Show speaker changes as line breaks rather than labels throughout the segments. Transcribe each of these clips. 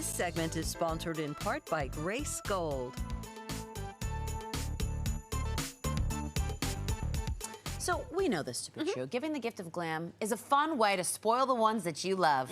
This segment is sponsored in part by Grace Gold.
So we know this to be true. Giving the gift of glam is a fun way to spoil the ones that you love.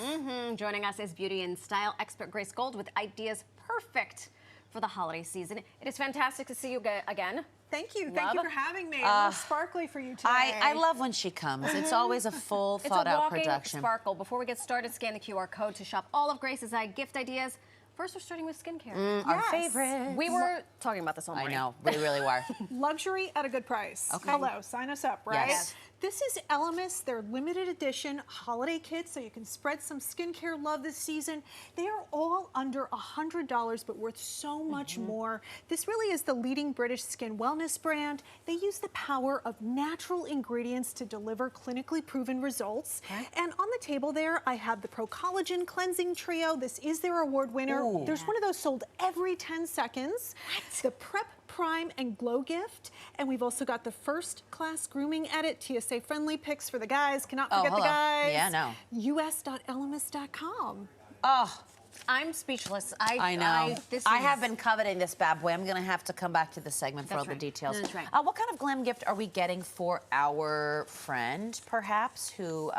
Joining us is beauty and style expert Grace Gold with ideas perfect for the holiday season. It is fantastic to see you again.
Thank you. Thank you for having me. A little sparkly for you today.
I love when she comes. It's always a full, thought-out production.
It's a walking sparkle. Before we get started, scan the QR code to shop all of Grace's gift ideas. First, we're starting with skincare.
Our favorite.
We were talking about this all morning.
I know. We really were.
Luxury at a good price.
Okay.
Hello, sign us up, right?
Yes.
This is ELEMIS, their limited edition holiday kit, so you can spread some skincare love this season. They are all under $100, but worth so much more. This really is the leading British skin wellness brand. They use the power of natural ingredients to deliver clinically proven results. Okay. And on the table there, I have the Pro Collagen Cleansing Trio. This is their award winner.
Ooh.
There's one of those sold every 10 seconds. What? The Prep, Prime, and Glow gift. And we've also got the first class grooming edit, TSA friendly PIX for the guys. Cannot forget the guys.
Yeah, no.
us.elemis.com.
Oh,
I'm speechless.
I know. I have been coveting this bad boy. I'm going to have to come back to this segment for all the details.
That's right.
What kind of glam gift are we getting for our friend, perhaps, who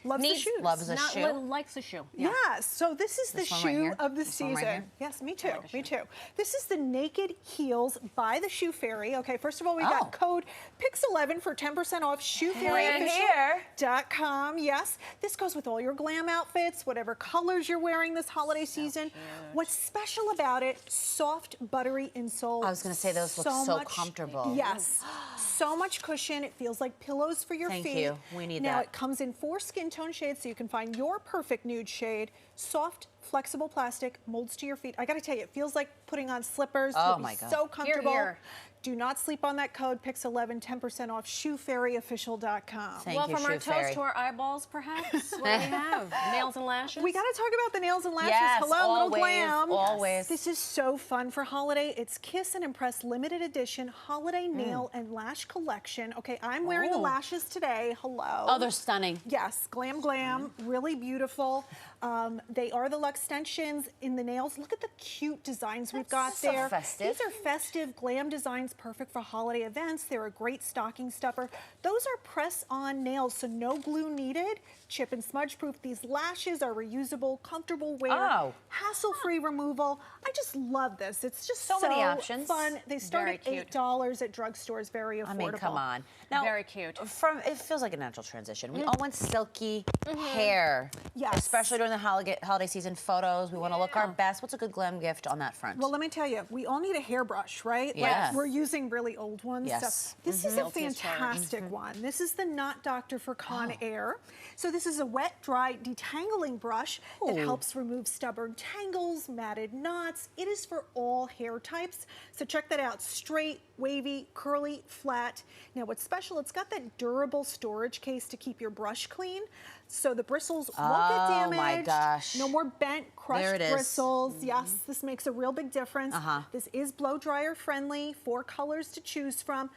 Loves the shoes.
Loves a shoe?
Likes a shoe.
Yeah. So this is the shoe of the season.
Right,
yes, me too. Me too. This is the Naked Heels by the Shoe Fairy. Okay, first of all, we got code PIX11 for 10% off shoefairyofficial.com. Yes, this goes with all your glam outfits, whatever colors you're wearing this holiday season. What's special about it? Soft, buttery insole.
I was going to say those look so comfortable.
Yes. So much cushion. It feels like pillows for your feet.
Thank you. We need that.
Now, it comes in 4 skin tone shades, so you can find your perfect nude shade. Soft, flexible plastic, molds to your feet. I gotta tell you, it feels like putting on slippers.
Oh my God.
So comfortable.
Here, here.
Do not sleep on that code, PIX11, 10% off, shoefairyofficial.com.
Thank you,
Well, from our
Shoe Fairy.
toes to our eyeballs, perhaps, what do we have? Nails and lashes?
We gotta talk about the nails and lashes.
Yes,
Hello,
always,
little glam.
always.
This is so fun for holiday. It's Kiss and Impress limited edition holiday nail and lash collection. Okay, I'm wearing the lashes today. Hello.
Oh, they're stunning.
Yes, glam, glam, really beautiful. They are the luxe extensions in the nails. Look at the cute designs we've got
so
there.
festive.
These are festive glam designs, perfect for holiday events. They're a great stocking stuffer. Those are press-on nails, so no glue needed. Chip and smudge proof. These lashes are reusable, comfortable wear, hassle-free removal. I just love this. It's just so
many options.
fun. They start at $8 at drugstores. Very affordable.
I mean, come on. Now,
very cute.
It feels like a natural transition. We all want silky hair.
Yes.
Especially during the holiday season photos. We want to look our best. What's a good glam gift on that front?
Well, let me tell you, we all need a hairbrush, right?
Yeah.
Like, we're using really old ones.
Yes.
So this is a fantastic one. This is the Not Dr. for Con Air. So this is a wet, dry detangling brush that helps remove stubborn tangles, matted knots. It is for all hair types. So check that out. Straight, wavy, curly, flat. Now what's special, it's got that durable storage case to keep your brush clean. So the bristles won't get damaged.
Oh my gosh.
No more bent, crushed bristles. Yes, this makes a real big difference. This is blow dryer friendly, 4 colors to choose from.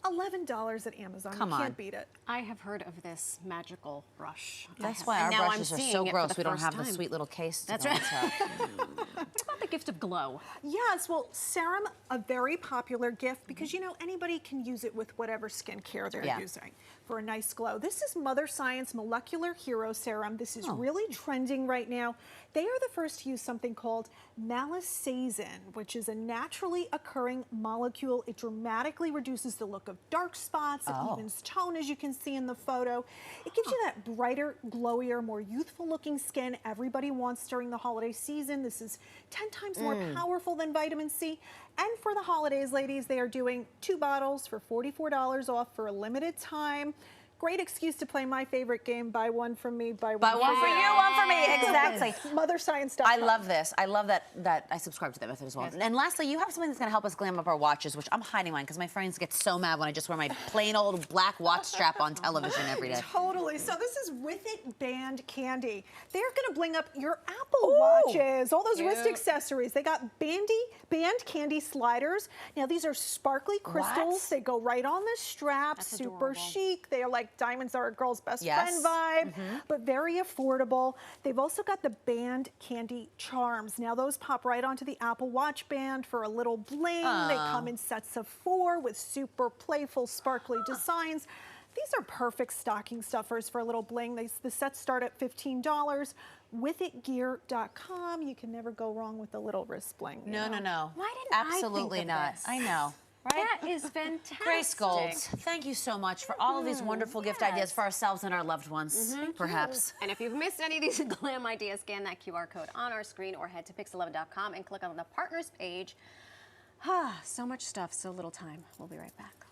$11 at Amazon. You can't beat it.
I have heard of this magical brush.
That's why our brushes are so gross. We don't have the sweet little case.
That's right. What about the gift of glow?
Yes, well, Serum, a very popular gift because, you know, anybody can use it with whatever skincare they're using for a nice glow. This is Mother Science Molecular Hero Serum. This is really trending right now. They are the first to use something called malisazen, which is a naturally occurring molecule. It dramatically reduces the look of dark spots. It evens tone, as you can see in the photo. It gives you that brighter, glowier, more youthful looking skin everybody wants during the holiday season. This is 10 times more powerful than vitamin C. And for the holidays, ladies, they are doing 2 bottles for $44 off for a limited time. Great excuse to play my favorite game, buy one from me, buy one for you.
One for me, exactly.
Motherscience.com.
I love this. I love that I subscribe to that method as well. And lastly, you have something that's going to help us glam up our watches, which I'm hiding mine because my friends get so mad when I just wear my plain old black watch strap on television every day.
Totally. So this is WITHit Band Candy. They're going to bling up your Apple watches, all those wrist accessories. They got band candy sliders. Now these are sparkly crystals. They go right on the strap. Super chic. They are like like diamonds are a girl's best
Yes.
friend vibe, but very affordable. They've also got the band candy charms. Now those pop right onto the Apple Watch band for a little bling. They come in sets of 4 with super playful, sparkly designs. These are perfect stocking stuffers for a little bling. The sets start at $15. WITHitgear.com. You can never go wrong with a little wrist bling.
No.
Why didn't
Absolutely
I think
not.
of this?
I know. Right?
That is fantastic.
Grace Gold, thank you so much for all of these wonderful gift ideas for ourselves and our loved ones, perhaps.
And if you've missed any of these glam ideas, scan that QR code on our screen or head to PIX11.com and click on the partners page. So much stuff, so little time. We'll be right back.